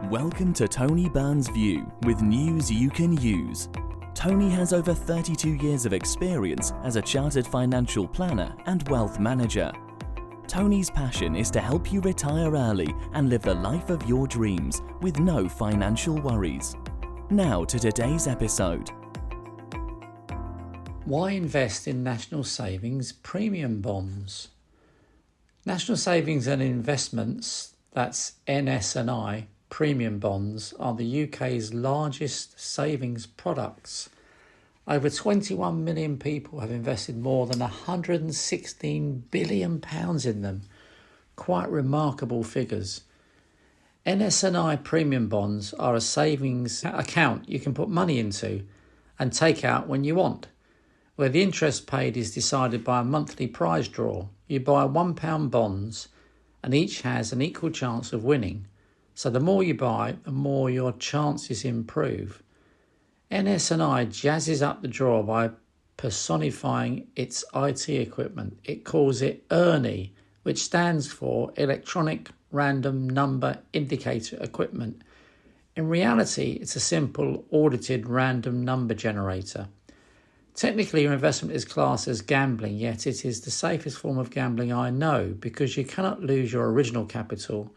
Welcome to Tony Byrne's View with news you can use. Tony has over 32 years of experience as a chartered financial planner and wealth manager. Tony's passion is to help you retire early and live the life of your dreams with no financial worries. Now to today's episode. Why invest in National Savings Premium Bonds? National Savings and Investments, that's NS&I, premium bonds are the UK's largest savings products. Over 21 million people have invested more than £116 billion in them. Quite remarkable figures. NS&I premium bonds are a savings account you can put money into and take out when you want, where the interest paid is decided by a monthly prize draw. You buy £1 bonds and each has an equal chance of winning. So the more you buy, the more your chances improve. NS&I jazzes up the draw by personifying its IT equipment. It calls it ERNIE, which stands for Electronic Random Number Indicator Equipment. In reality, it's a simple audited random number generator. Technically, your investment is classed as gambling, yet it is the safest form of gambling I know because you cannot lose your original capital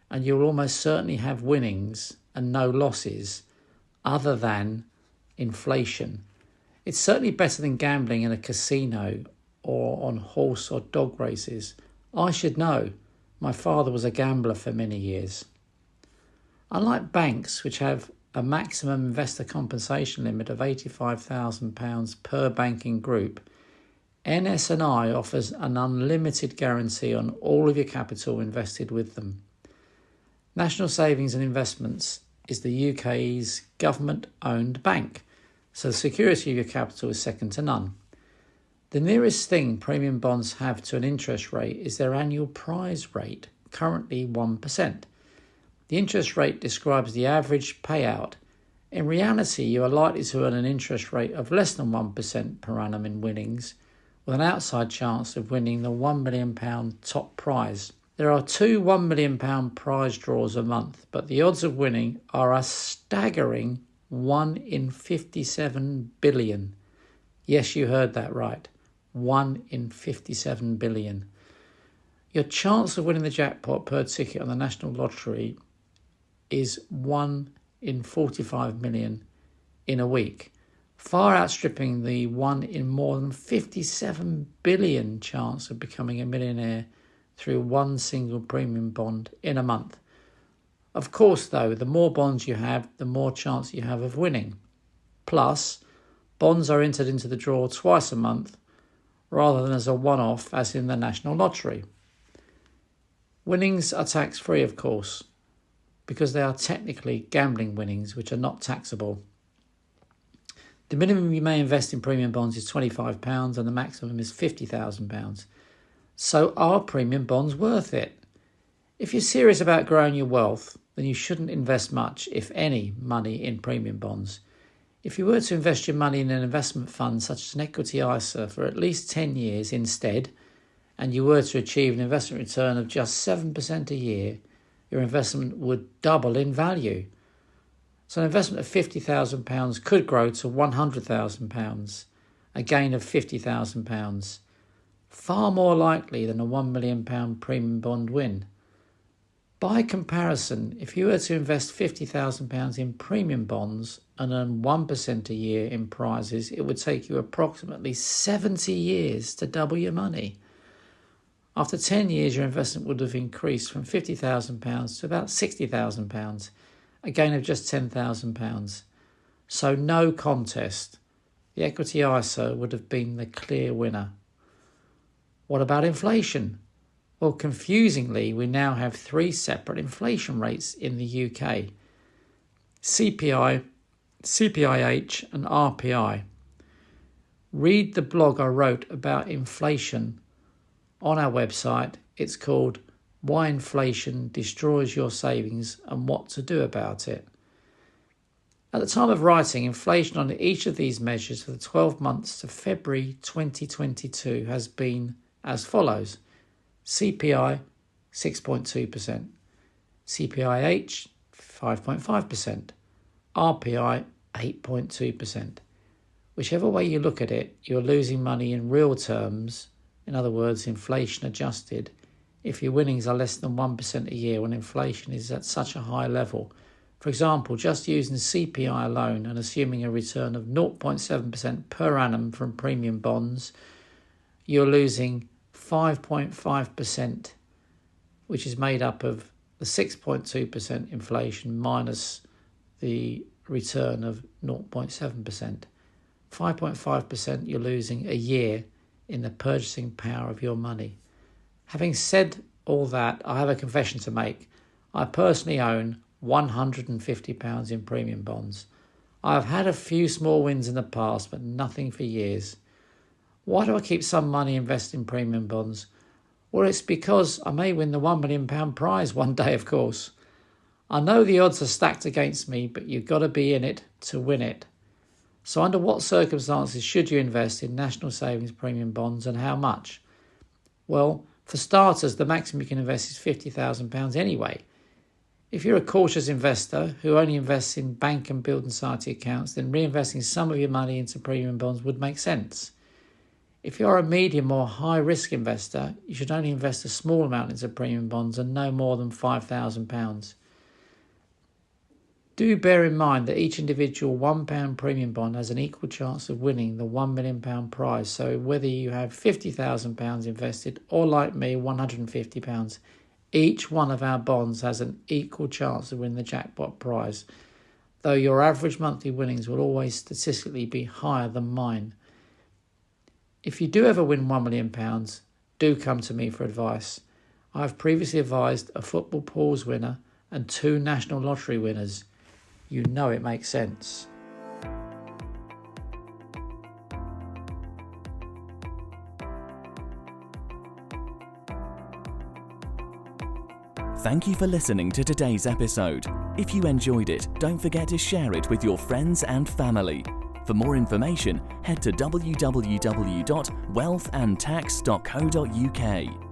and you'll almost certainly have winnings and no losses other than inflation. It's certainly better than gambling in a casino or on horse or dog races. I should know. My father was a gambler for many years. Unlike banks, which have a maximum investor compensation limit of £85,000 per banking group, NS&I offers an unlimited guarantee on all of your capital invested with them. National Savings and Investments is the UK's government-owned bank, so the security of your capital is second to none. The nearest thing premium bonds have to an interest rate is their annual prize rate, currently 1%. The interest rate describes the average payout. In reality, you are likely to earn an interest rate of less than 1% per annum in winnings, with an outside chance of winning the £1 million top prize. There are two £1 million prize draws a month, but the odds of winning are a staggering 1 in 57 billion. Yes, you heard that right. 1 in 57 billion. Your chance of winning the jackpot per ticket on the National Lottery is 1 in 45 million in a week, far outstripping the 1 in more than 57 billion chance of becoming a millionaire through one single premium bond in a month. Of course, though, the more bonds you have, the more chance you have of winning. Plus, bonds are entered into the draw twice a month, rather than as a one-off as in the National Lottery. Winnings are tax-free, of course, because they are technically gambling winnings, which are not taxable. The minimum you may invest in premium bonds is £25 and the maximum is £50,000. So are premium bonds worth it? If you're serious about growing your wealth, then you shouldn't invest much, if any, money in premium bonds. If you were to invest your money in an investment fund such as an equity ISA for at least 10 years instead, and you were to achieve an investment return of just 7% a year, your investment would double in value. So an investment of £50,000 could grow to £100,000, a gain of £50,000. Far more likely than a £1 million premium bond win. By comparison, if you were to invest £50,000 in premium bonds and earn 1% a year in prizes, it would take you approximately 70 years to double your money. After 10 years, your investment would have increased from £50,000 to about £60,000, a gain of just £10,000. So no contest. The equity ISA would have been the clear winner. What about inflation? Well, confusingly, we now have 3 separate inflation rates in the UK. CPI, CPIH and RPI. Read the blog I wrote about inflation on our website. It's called Why Inflation Destroys Your Savings and What to Do About It. At the time of writing, inflation on each of these measures for the 12 months to February 2022 has been as follows: CPI 6.2%, CPIH 5.5%, RPI 8.2%. Whichever way you look at it, you're losing money in real terms, in other words, inflation adjusted, if your winnings are less than 1% a year when inflation is at such a high level. For example, just using CPI alone and assuming a return of 0.7% per annum from premium bonds, you're losing 5.5%, which is made up of the 6.2% inflation minus the return of 0.7%. 5.5% you're losing a year in the purchasing power of your money. Having said all that, I have a confession to make. I personally own £150 in premium bonds. I have had a few small wins in the past, but nothing for years. Why do I keep some money invested in premium bonds? Well, it's because I may win the £1 million prize one day, of course. I know the odds are stacked against me, but you've got to be in it to win it. So under what circumstances should you invest in national savings premium bonds and how much? Well, for starters, the maximum you can invest is £50,000 anyway. If you're a cautious investor who only invests in bank and building society accounts, then reinvesting some of your money into premium bonds would make sense. If you're a medium or high risk investor, you should only invest a small amount into premium bonds and no more than £5,000. Do bear in mind that each individual £1 premium bond has an equal chance of winning the £1 million prize. So whether you have £50,000 invested or, like me, £150, each one of our bonds has an equal chance of winning the jackpot prize, though your average monthly winnings will always statistically be higher than mine. If you do ever win £1 million, do come to me for advice. I have previously advised a football pools winner and 2 national lottery winners. You know it makes sense. Thank you for listening to today's episode. If you enjoyed it, don't forget to share it with your friends and family. For more information, head to www.wealthandtax.co.uk.